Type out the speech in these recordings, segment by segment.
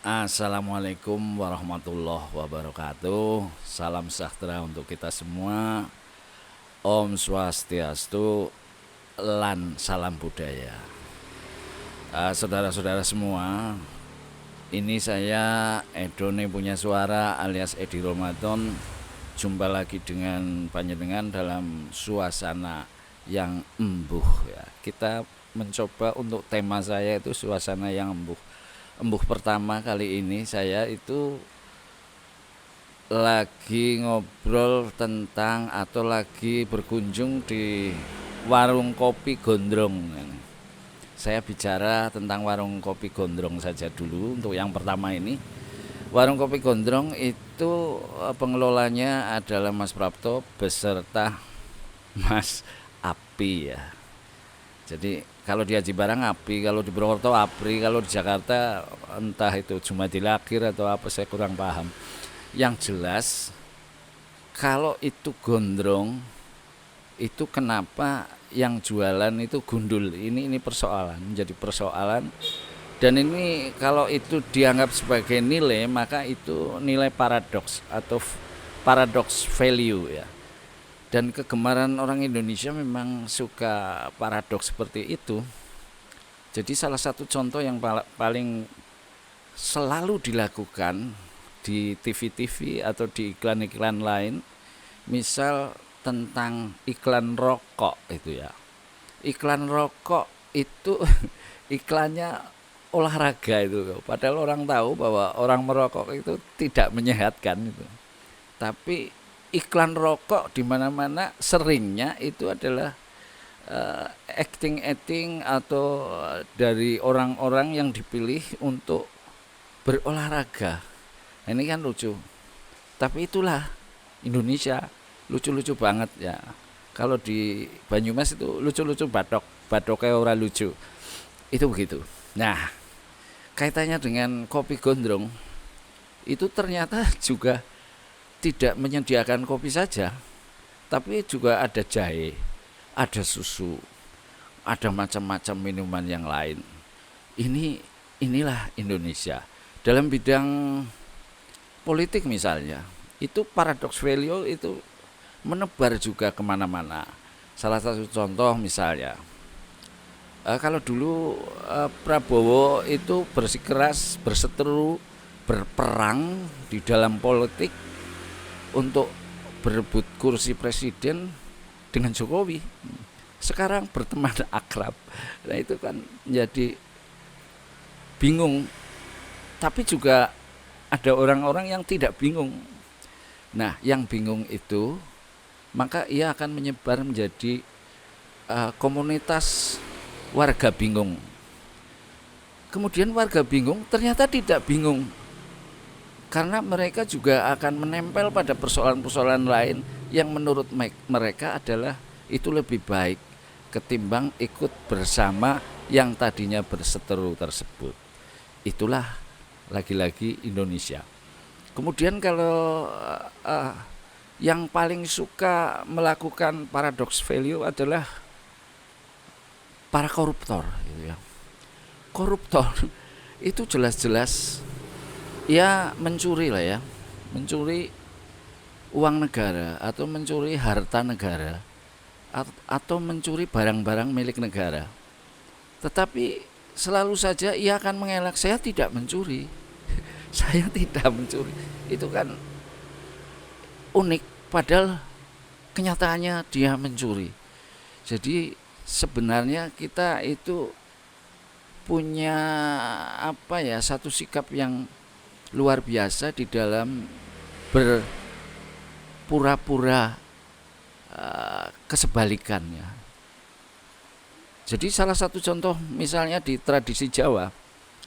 Assalamualaikum warahmatullahi wabarakatuh. Salam sejahtera untuk kita semua. Om Swastiastu, lan salam budaya. Saudara-saudara semua, ini saya Edone punya suara alias Edi Ramadan. Jumpa lagi dengan panjenengan dalam suasana yang embuh ya. Kita mencoba untuk tema saya itu suasana yang embuh. Embuh pertama kali ini saya itu lagi ngobrol tentang atau lagi berkunjung di warung kopi Gondrong. Saya bicara tentang warung kopi Gondrong saja dulu untuk yang pertama ini. Warung kopi Gondrong itu pengelolanya adalah Mas Prapto beserta Mas Api ya. Jadi kalau di Haji Barang Api, kalau di Purwokerto Apri, kalau di Jakarta entah itu Jumadil Akhir atau apa, saya kurang paham. Yang jelas kalau itu gondrong, itu kenapa yang jualan itu gundul? Ini persoalan, menjadi persoalan. Dan ini kalau itu dianggap sebagai nilai, maka itu nilai paradoks atau paradox value ya. Dan kegemaran orang Indonesia memang suka paradoks seperti itu. Jadi salah satu contoh yang paling selalu dilakukan di TV-TV atau di iklan-iklan lain, misal tentang iklan rokok itu ya. Iklan rokok itu iklannya olahraga itu. Padahal orang tahu bahwa orang merokok itu tidak menyehatkan itu. Tapi iklan rokok di mana-mana seringnya itu adalah acting atau dari orang-orang yang dipilih untuk berolahraga. Ini kan lucu. Tapi itulah Indonesia, lucu-lucu banget ya. Kalau di Banyumas itu lucu-lucu badoknya orang lucu. Itu begitu. Nah, kaitannya dengan kopi gondrong itu ternyata juga tidak menyediakan kopi saja, tapi juga ada jahe, ada susu, ada macam-macam minuman yang lain. Inilah Indonesia. Dalam bidang politik misalnya, itu paradox value itu menebar juga kemana-mana. Salah satu contoh misalnya, kalau dulu Prabowo itu bersikeras, berseteru, berperang di dalam politik untuk berebut kursi presiden dengan Jokowi. Sekarang berteman akrab. Nah itu kan jadi bingung. Tapi juga ada orang-orang yang tidak bingung. Nah yang bingung itu, maka ia akan menyebar menjadi komunitas warga bingung. Kemudian warga bingung ternyata tidak bingung, karena mereka juga akan menempel pada persoalan-persoalan lain yang menurut mereka adalah itu lebih baik ketimbang ikut bersama yang tadinya berseteru tersebut. Itulah lagi-lagi Indonesia. Kemudian kalau yang paling suka melakukan paradox value adalah para koruptor gitu ya. Koruptor itu jelas-jelas ya mencuri lah ya, mencuri uang negara atau mencuri harta negara atau mencuri barang-barang milik negara. Tetapi selalu saja ia akan mengelak, saya tidak mencuri. Saya tidak mencuri. Itu kan unik, padahal kenyataannya dia mencuri. Jadi sebenarnya kita itu punya satu sikap yang luar biasa di dalam berpura-pura kesebalikannya. Jadi salah satu contoh misalnya di tradisi Jawa,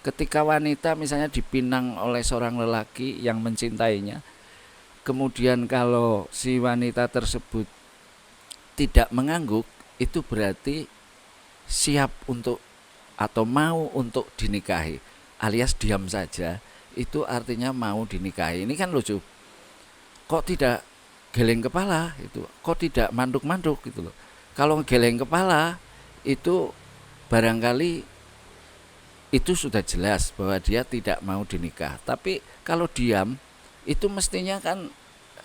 ketika wanita misalnya dipinang oleh seorang lelaki yang mencintainya, kemudian kalau si wanita tersebut tidak mengangguk, itu berarti siap untuk atau mau untuk dinikahi, alias diam saja, itu artinya mau dinikahi. Ini kan lucu. Kok tidak geleng kepala itu? Kok tidak manduk-manduk gitu loh. Kalau geleng kepala itu barangkali itu sudah jelas bahwa dia tidak mau dinikah. Tapi kalau diam itu mestinya kan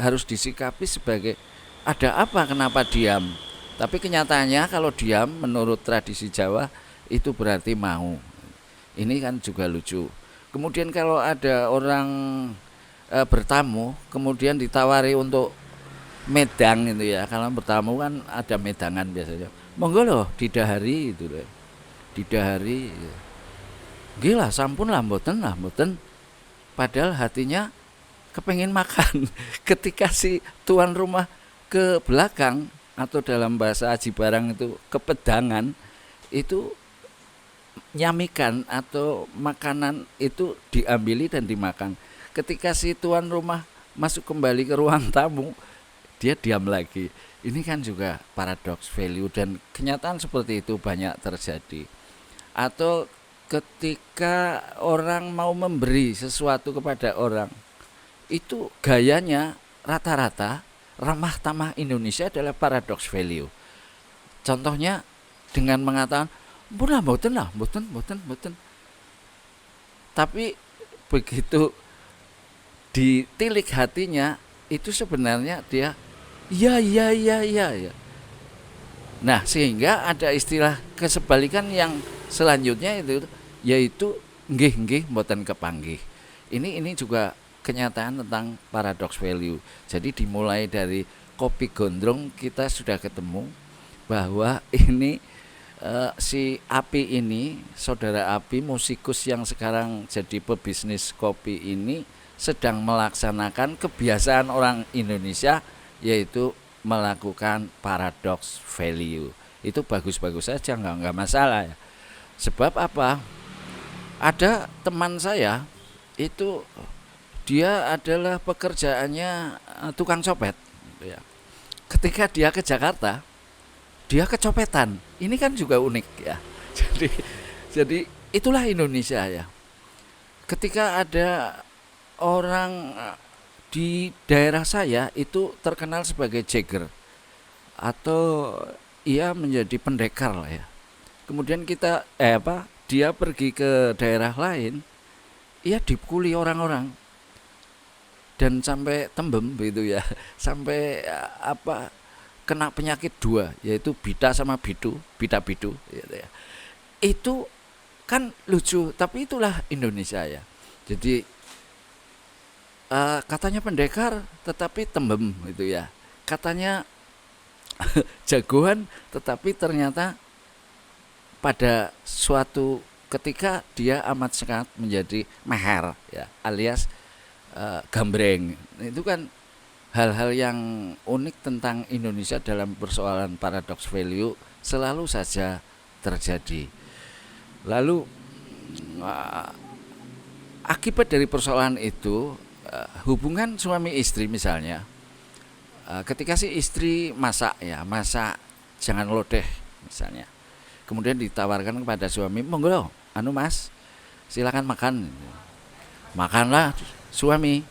harus disikapi sebagai ada apa kenapa diam. Tapi kenyataannya kalau diam menurut tradisi Jawa itu berarti mau. Ini kan juga lucu. Kemudian kalau ada orang bertamu kemudian ditawari untuk medang itu ya. Kalau bertamu kan ada medangan biasanya. Monggo loh didahari itu loh. Didahari. Gila sampun lah mboten. Padahal hatinya kepengen makan. Ketika si tuan rumah ke belakang atau dalam bahasa Aji Barang itu kepedangan, itu nyamikan atau makanan itu diambili dan dimakan. Ketika si tuan rumah masuk kembali ke ruang tamu, dia diam lagi. Ini kan juga paradoks value dan kenyataan seperti itu banyak terjadi. Atau ketika orang mau memberi sesuatu kepada orang, itu gayanya rata-rata ramah tamah Indonesia adalah paradoks value. Contohnya dengan mengatakan mboten. Tapi begitu ditilik hatinya itu sebenarnya dia ya. Nah, sehingga ada istilah kesebalikan yang selanjutnya itu yaitu nggih mboten kepanggih. Ini juga kenyataan tentang paradox value. Jadi dimulai dari kopi gondrong kita sudah ketemu bahwa ini si Api ini, saudara Api musikus yang sekarang jadi pebisnis kopi ini sedang melaksanakan kebiasaan orang Indonesia yaitu melakukan paradox value. Itu bagus-bagus saja, enggak masalah ya. Sebab apa? Ada teman saya itu dia adalah pekerjaannya tukang copet ya. Ketika dia ke Jakarta, dia kecopetan. Ini kan juga unik ya. Jadi itulah Indonesia ya. Ketika ada orang di daerah saya itu terkenal sebagai jagger atau ia menjadi pendekar lah ya. Kemudian dia pergi ke daerah lain, ia dipukuli orang-orang dan sampai tembem begitu ya, sampai kena penyakit dua yaitu bida sama bidu gitu ya. Itu kan lucu, tapi itulah Indonesia ya. Jadi katanya pendekar tetapi tembem gitu ya, katanya jagoan tetapi ternyata pada suatu ketika dia amat sangat menjadi meher ya, alias gambreng. Itu kan hal-hal yang unik tentang Indonesia dalam persoalan paradox value selalu saja terjadi. Lalu akibat dari persoalan itu hubungan suami istri misalnya, ketika si istri masak jangan lodeh misalnya, kemudian ditawarkan kepada suami, monggo mas silakan makanlah suami.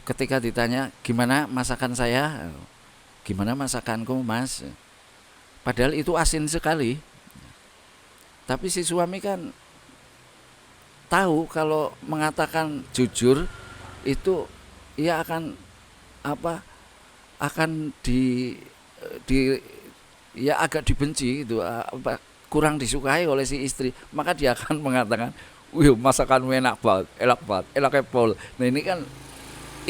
Ketika ditanya gimana masakan saya, gimana masakanku mas, padahal itu asin sekali, tapi si suami kan tahu kalau mengatakan jujur itu ia akan agak dibenci gitu, kurang disukai oleh si istri, maka dia akan mengatakan, "Wih, masakanmu enak banget. Nah, ini kan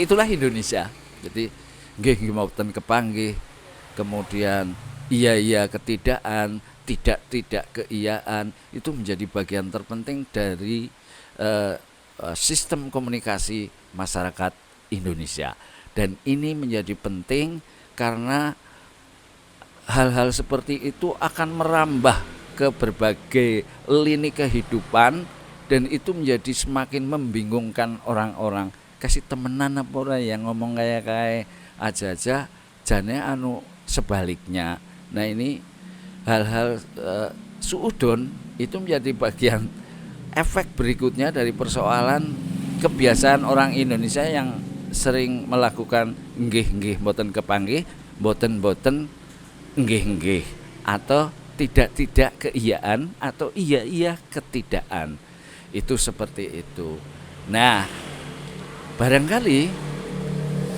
itulah Indonesia. Jadi nggih mboten kepanggih, kemudian iya ketidakan, tidak keiyaan itu menjadi bagian terpenting dari sistem komunikasi masyarakat Indonesia. Dan ini menjadi penting karena hal-hal seperti itu akan merambah ke berbagai lini kehidupan dan itu menjadi semakin membingungkan orang-orang. Kasih temenan apa ora yang ngomong kayak aja jane sebaliknya. Nah, ini hal-hal suudon itu menjadi bagian efek berikutnya dari persoalan kebiasaan orang Indonesia yang sering melakukan nggih mboten kepanggih, mboten nggih atau tidak keiyaan atau iya ketidakan. Itu seperti itu. Nah, barangkali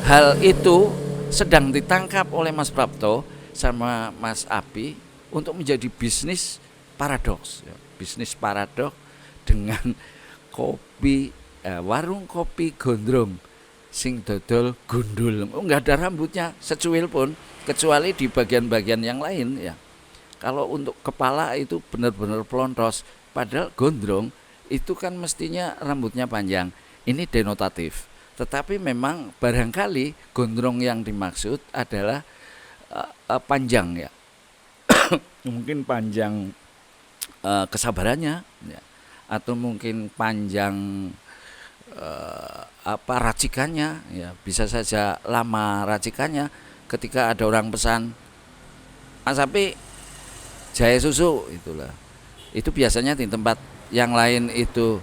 hal itu sedang ditangkap oleh Mas Prapto sama Mas Api untuk menjadi bisnis paradoks, ya. Bisnis paradoks dengan kopi warung kopi gondrong sing dodol gundul. Nggak ada rambutnya secuil pun, kecuali di bagian-bagian yang lain ya. Kalau untuk kepala itu benar-benar pelontos, padahal gondrong itu kan mestinya rambutnya panjang. Ini denotatif. Tetapi memang barangkali gondrong yang dimaksud adalah panjang ya. Mungkin panjang kesabarannya ya. Atau mungkin panjang racikannya ya. Bisa saja lama racikannya. Ketika ada orang pesan, Mas Api jahe susu, itulah. Itu biasanya di tempat yang lain itu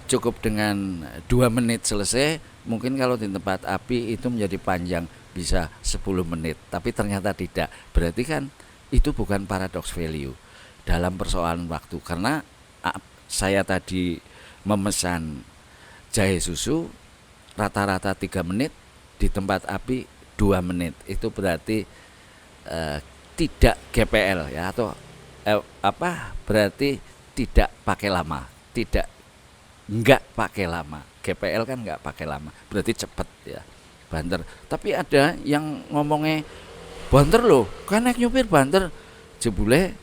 cukup dengan 2 menit selesai. Mungkin kalau di tempat Api itu menjadi panjang, bisa 10 menit. Tapi ternyata tidak. Berarti kan itu bukan paradox value dalam persoalan waktu. Karena saya tadi memesan jahe susu rata-rata 3 menit, di tempat Api 2 menit. Itu berarti tidak GPL ya, atau berarti tidak pakai lama, enggak pakai lama. GPL kan enggak pakai lama, berarti cepat ya, banter. Tapi ada yang ngomongnya banter loh, kan naik nyupir banter, jebule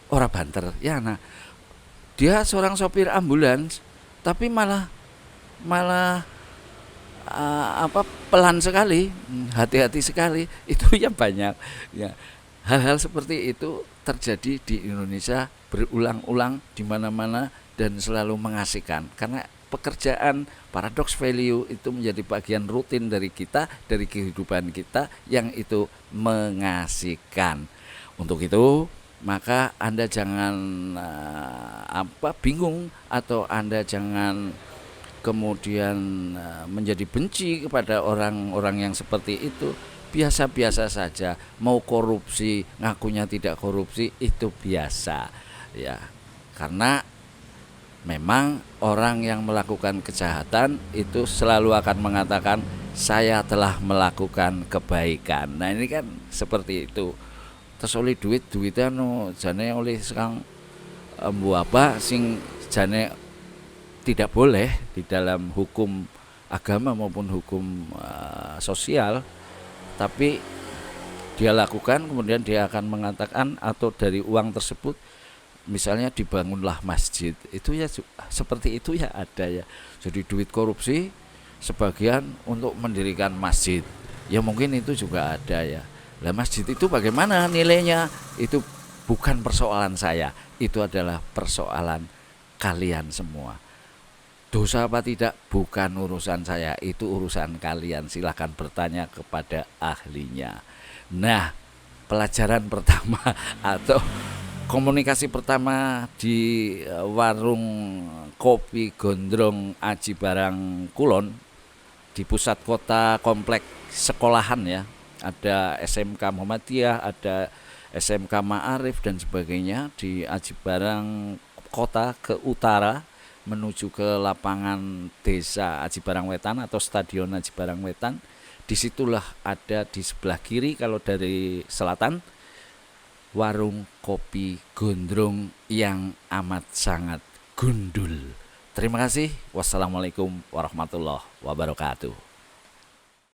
ora banter ya. Nah, dia seorang sopir ambulans tapi malah pelan sekali, hati-hati sekali. Itu ya banyak ya. Hal-hal seperti itu terjadi di Indonesia berulang-ulang di mana-mana dan selalu mengasihkan, karena pekerjaan paradox value itu menjadi bagian rutin dari kita, dari kehidupan kita, yang itu mengasihkan. Untuk itu maka Anda jangan bingung, atau Anda jangan kemudian menjadi benci kepada orang-orang yang seperti itu. Biasa-biasa saja. Mau korupsi ngakunya tidak korupsi, itu biasa ya. Karena memang orang yang melakukan kejahatan itu selalu akan mengatakan saya telah melakukan kebaikan. Nah, ini kan seperti itu. Terus oleh duitnya jane oleh sekarang apa sing jane tidak boleh di dalam hukum agama maupun hukum sosial, tapi dia lakukan, kemudian dia akan mengatakan, atau dari uang tersebut misalnya dibangunlah masjid, itu ya seperti itu ya ada ya. Jadi duit korupsi sebagian untuk mendirikan masjid, ya mungkin itu juga ada ya. Lah masjid itu bagaimana nilainya, itu bukan persoalan saya, itu adalah persoalan kalian semua. Dosa apa tidak bukan urusan saya, itu urusan kalian. Silahkan bertanya kepada ahlinya. Nah, pelajaran pertama atau komunikasi pertama di warung kopi gondrong Aji Barang Kulon, di pusat kota, komplek sekolahan ya. Ada SMK Muhammadiyah, ada SMK Ma'arif dan sebagainya. Di Aji Barang kota ke utara menuju ke lapangan desa Aji Barang Wetan atau Stadion Aji Barang Wetan. Disitulah ada di sebelah kiri kalau dari selatan warung kopi gondrong yang amat sangat gundul. Terima kasih. Wassalamualaikum warahmatullahi wabarakatuh.